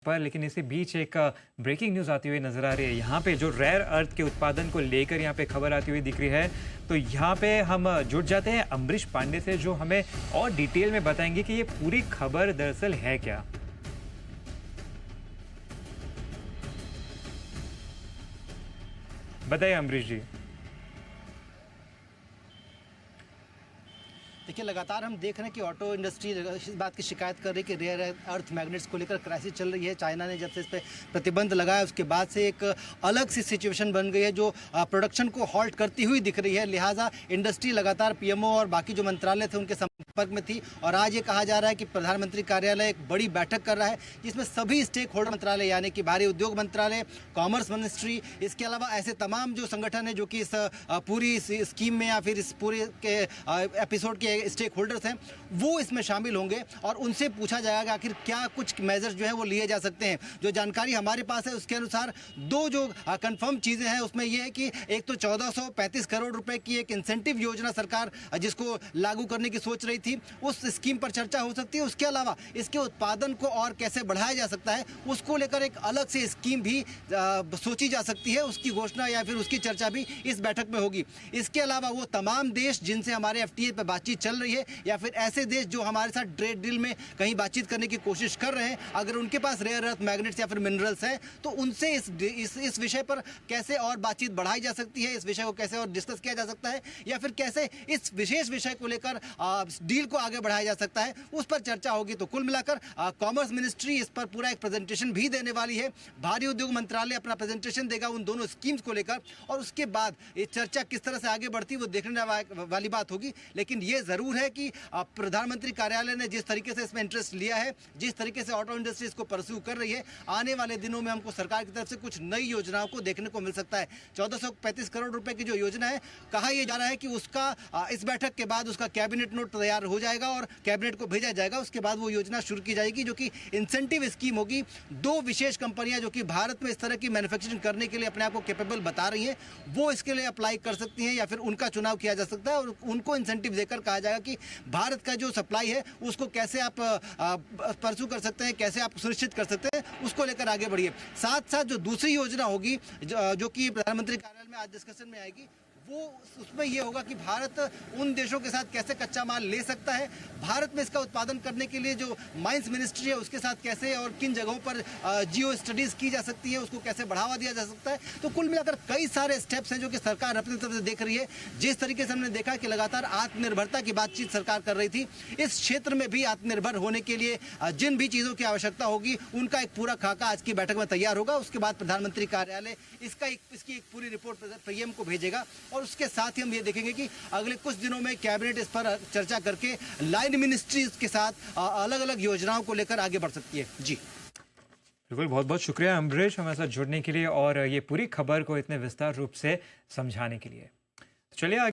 पर लेकिन इसी बीच एक ब्रेकिंग न्यूज़ आती हुई नजर आ रही है। यहाँ पे जो रेयर अर्थ के उत्पादन को लेकर यहाँ पे खबर आती हुई दिख रही है, तो यहाँ पे हम जुड़ जाते हैं अमरीश पांडे से, जो हमें और डिटेल में बताएंगे कि ये पूरी खबर दरअसल है क्या। बताइए अमरीश जी। देखिए, लगातार हम देख रहे हैं कि ऑटो इंडस्ट्री इस बात की शिकायत कर रही है कि रेयर अर्थ मैग्नेट्स को लेकर क्राइसिस चल रही है। चाइना ने जब से इस पर प्रतिबंध लगाया उसके बाद से एक अलग सी सिचुएशन बन गई है जो प्रोडक्शन को हॉल्ट करती हुई दिख रही है। लिहाजा इंडस्ट्री लगातार पीएमओ और बाकी जो मंत्रालय थे उनके संपर्क में थी और आज ये कहा जा रहा है कि प्रधानमंत्री कार्यालय एक बड़ी बैठक कर रहा है जिसमें सभी स्टेक होल्डर मंत्रालय यानी कि भारी उद्योग मंत्रालय, कॉमर्स मिनिस्ट्री, इसके अलावा ऐसे तमाम जो संगठन है जो कि इस पूरी स्कीम में या फिर इस पूरे के एपिसोड के स्टेक होल्डर्स हैं वो इसमें शामिल होंगे और उनसे पूछा जाएगा आखिर क्या कुछ मेजर्स जो है वो लिए जा सकते हैं। जो जानकारी हमारे पास है उसके अनुसार दो जो कंफर्म चीज़ें हैं उसमें यह है कि एक तो 1435 करोड़ रुपए की एक इंसेंटिव योजना सरकार जिसको लागू करने की सोच रही थी, उस स्कीम पर चर्चा हो सकती है। उसके अलावा इसके उत्पादन को और कैसे बढ़ाया जा सकता है उसको लेकर एक अलग से स्कीम भी सोची जा सकती है। उसकी घोषणा या फिर उसकी चर्चा भी इस बैठक में होगी। इसके अलावा वो तमाम देश जिनसे हमारे FTA पर बातचीत चल रही है या फिर ऐसे देश जो हमारे साथ ट्रेड डील में कहीं बातचीत करने की कोशिश कर रहे हैं, अगर उनके पास रेयर अर्थ मैग्नेट्स या फिर मिनरल्स हैं तो उनसे इस विषय पर कैसे और बातचीत बढ़ाई जा सकती है, इस विषय को कैसे और डिस्कस किया जा सकता है या फिर कैसे इस विशेष विषय को लेकर डील को आगे बढ़ाया जा सकता है, उस पर चर्चा होगी। तो कुल मिलाकर कॉमर्स मिनिस्ट्री इस पर पूरा एक प्रेजेंटेशन भी देने वाली है। भारी उद्योग मंत्रालय अपना प्रेजेंटेशन देगा उन दोनों स्कीम्स को लेकर और उसके बाद ये चर्चा किस तरह से आगे बढ़ती है वो देखने वाली बात होगी। लेकिन ये जरूर है कि प्रधानमंत्री कार्यालय ने जिस तरीके से इसमें इंटरेस्ट लिया है, जिस तरीके से ऑटो इंडस्ट्री इसको परस्यू कर रही है, आने वाले दिनों में हमको सरकार की तरफ से कुछ नई योजनाओं को देखने को मिल सकता है। 1435 करोड़ रुपए की जो योजना है, कहा यह जा रहा है कि उसका इस बैठक के बाद उसका कैबिनेट नोट तैयार हो जाएगा और कैबिनेट को भेजा जाएगा। उसके बाद वो योजना शुरू की जाएगी जो कि इंसेंटिव स्कीम होगी। दो विशेष कंपनियां जो कि भारत में इस तरह की मैन्युफैक्चरिंग करने के लिए अपने आप को कैपेबल बता रही हैं, वो इसके लिए अप्लाई कर सकती हैं या फिर उनका चुनाव किया जा सकता है और उनको इंसेंटिव देकर कहा जाएगा कि भारत का जो सप्लाई है उसको कैसे आप परस्यू कर सकते हैं, कैसे आप सुनिश्चित कर सकते हैं, उसको लेकर आगे बढ़िए। साथ साथ जो दूसरी योजना होगी जो कि प्रधानमंत्री कार्यालय में आज डिस्कशन में आएगी, वो उसमें यह होगा कि भारत उन देशों के साथ कैसे कच्चा माल ले सकता है, भारत में इसका उत्पादन करने के लिए जो माइंस मिनिस्ट्री है उसके साथ कैसे और किन जगहों पर जियो स्टडीज की जा सकती है, उसको कैसे बढ़ावा दिया जा सकता है। तो कुल मिलाकर कई सारे स्टेप्स हैं जो कि सरकार अपनी तरफ से देख रही है। जिस तरीके से हमने देखा कि लगातार आत्मनिर्भरता की बातचीत सरकार कर रही थी, इस क्षेत्र में भी आत्मनिर्भर होने के लिए जिन भी चीज़ों की आवश्यकता होगी उनका एक पूरा खाका आज की बैठक में तैयार होगा। उसके बाद प्रधानमंत्री कार्यालय इसकी एक पूरी रिपोर्ट PM को भेजेगा और उसके साथ ही हम ये देखेंगे कि अगले कुछ दिनों में कैबिनेट इस पर चर्चा करके लाइन मिनिस्ट्रीज के साथ अलग अलग योजनाओं को लेकर आगे बढ़ सकती है। जी बिल्कुल, बहुत बहुत शुक्रिया अमरीश हमारे साथ जुड़ने के लिए और ये पूरी खबर को इतने विस्तार रूप से समझाने के लिए। चलिए